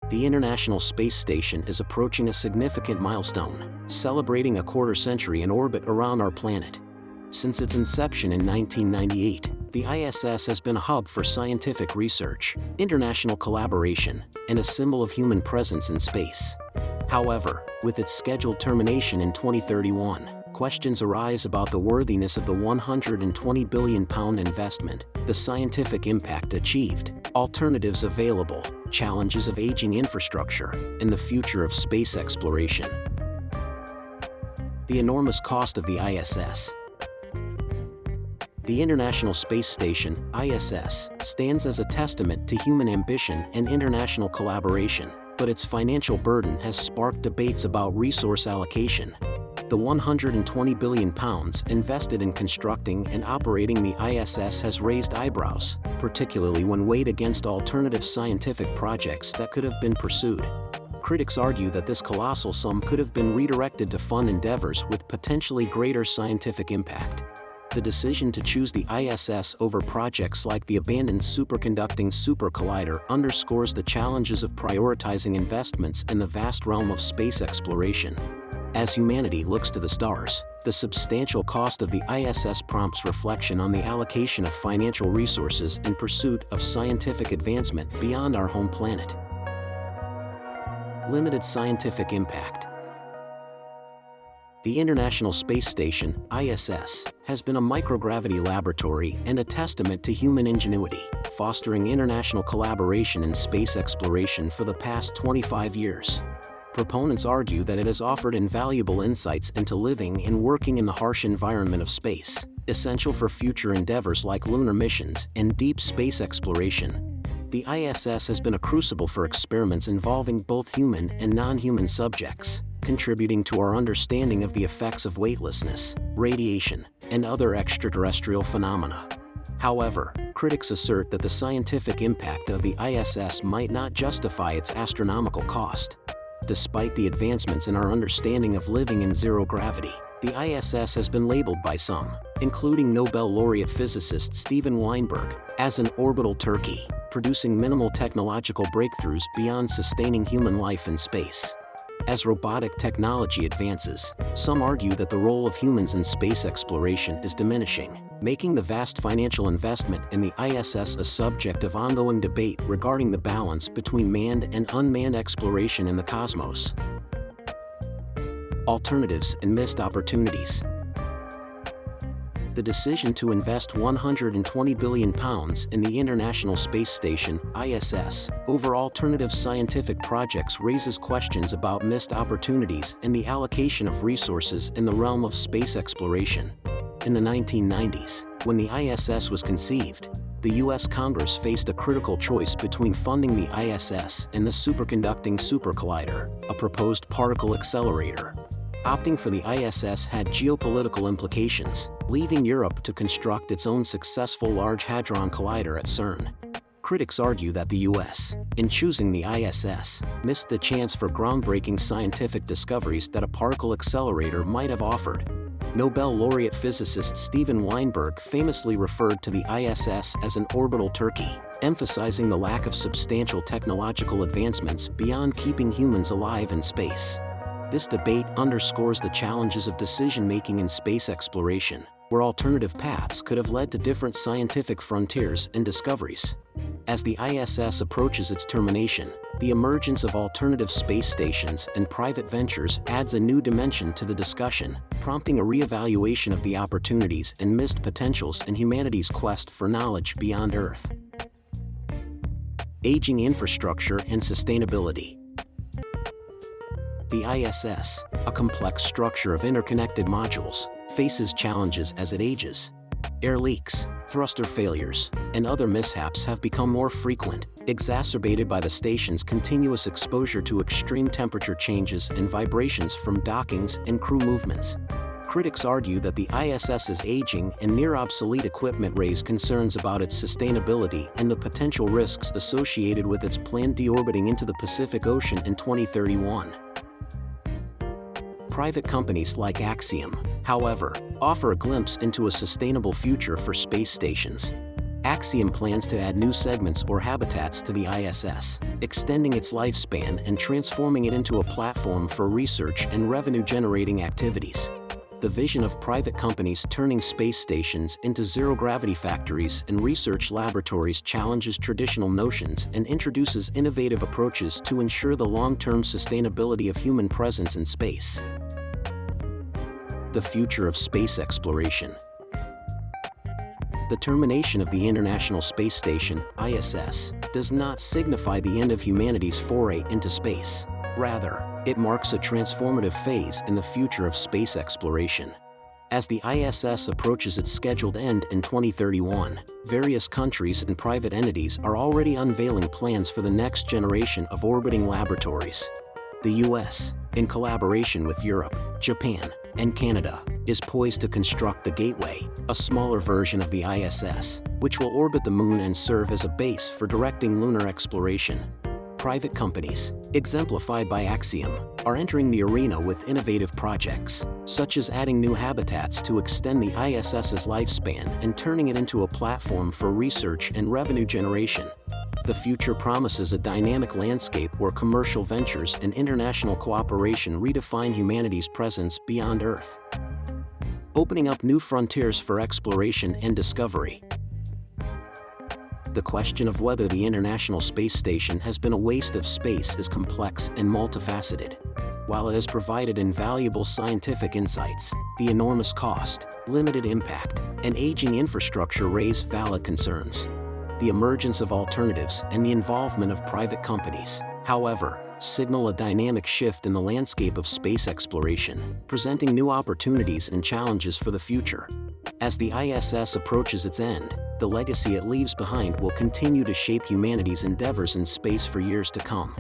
The International Space Station is approaching a significant milestone, celebrating a quarter-century in orbit around our planet. Since its inception in 1998, the ISS has been a hub for scientific research, international collaboration, and a symbol of human presence in space. However, with its scheduled termination in 2031, questions arise about the worthiness of the £120 billion investment, the scientific impact achieved, alternatives available, challenges of aging infrastructure, and the future of space exploration. The enormous cost of the ISS. The International Space Station, ISS, stands as a testament to human ambition and international collaboration, but its financial burden has sparked debates about resource allocation. The £120 billion invested in constructing and operating the ISS has raised eyebrows, particularly when weighed against alternative scientific projects that could have been pursued. Critics argue that this colossal sum could have been redirected to fund endeavors with potentially greater scientific impact. The decision to choose the ISS over projects like the abandoned superconducting super collider underscores the challenges of prioritizing investments in the vast realm of space exploration. As humanity looks to the stars, the substantial cost of the ISS prompts reflection on the allocation of financial resources in pursuit of scientific advancement beyond our home planet. Limited scientific impact. The International Space Station, ISS, has been a microgravity laboratory and a testament to human ingenuity, fostering international collaboration in space exploration for the past 25 years. Proponents argue that it has offered invaluable insights into living and working in the harsh environment of space, essential for future endeavors like lunar missions and deep space exploration. The ISS has been a crucible for experiments involving both human and non-human subjects, contributing to our understanding of the effects of weightlessness, radiation, and other extraterrestrial phenomena. However, critics assert that the scientific impact of the ISS might not justify its astronomical cost. Despite the advancements in our understanding of living in zero gravity, the ISS has been labeled by some, including Nobel laureate physicist Steven Weinberg, as an orbital turkey, producing minimal technological breakthroughs beyond sustaining human life in space. As robotic technology advances, some argue that the role of humans in space exploration is diminishing, making the vast financial investment in the ISS a subject of ongoing debate regarding the balance between manned and unmanned exploration in the cosmos. Alternatives and missed opportunities. The decision to invest £120 billion in the International Space Station, ISS, over alternative scientific projects raises questions about missed opportunities and the allocation of resources in the realm of space exploration. In the 1990s, when the ISS was conceived, the U.S. Congress faced a critical choice between funding the ISS and the superconducting super collider, a proposed particle accelerator. Opting for the ISS had geopolitical implications, leaving Europe to construct its own successful Large Hadron Collider at CERN. Critics argue that the U.S., in choosing the ISS, missed the chance for groundbreaking scientific discoveries that a particle accelerator might have offered. Nobel laureate physicist Steven Weinberg famously referred to the ISS as an orbital turkey, emphasizing the lack of substantial technological advancements beyond keeping humans alive in space. This debate underscores the challenges of decision-making in space exploration, where alternative paths could have led to different scientific frontiers and discoveries. As the ISS approaches its termination, the emergence of alternative space stations and private ventures adds a new dimension to the discussion, prompting a re-evaluation of the opportunities and missed potentials in humanity's quest for knowledge beyond Earth. Aging infrastructure and sustainability. The ISS, a complex structure of interconnected modules, faces challenges as it ages. Air leaks, thruster failures, and other mishaps have become more frequent, exacerbated by the station's continuous exposure to extreme temperature changes and vibrations from dockings and crew movements. Critics argue that the ISS's aging and near-obsolete equipment raise concerns about its sustainability and the potential risks associated with its planned deorbiting into the Pacific Ocean in 2031. Private companies like Axiom, however, offer a glimpse into a sustainable future for space stations. Axiom plans to add new segments or habitats to the ISS, extending its lifespan and transforming it into a platform for research and revenue-generating activities. The vision of private companies turning space stations into zero-gravity factories and research laboratories challenges traditional notions and introduces innovative approaches to ensure the long-term sustainability of human presence in space. The future of space exploration. The termination of the International Space Station, ISS, does not signify the end of humanity's foray into space. Rather, it marks a transformative phase in the future of space exploration. As the ISS approaches its scheduled end in 2031, various countries and private entities are already unveiling plans for the next generation of orbiting laboratories. The US, in collaboration with Europe, Japan, and Canada, is poised to construct the Gateway, a smaller version of the ISS, which will orbit the Moon and serve as a base for directing lunar exploration. Private companies, exemplified by Axiom, are entering the arena with innovative projects, such as adding new habitats to extend the ISS's lifespan and turning it into a platform for research and revenue generation. The future promises a dynamic landscape where commercial ventures and international cooperation redefine humanity's presence beyond Earth, opening up new frontiers for exploration and discovery. The question of whether the International Space Station has been a waste of space is complex and multifaceted. While it has provided invaluable scientific insights, the enormous cost, limited impact, and aging infrastructure raise valid concerns. The emergence of alternatives and the involvement of private companies, however, signal a dynamic shift in the landscape of space exploration, presenting new opportunities and challenges for the future. As the ISS approaches its end, the legacy it leaves behind will continue to shape humanity's endeavors in space for years to come.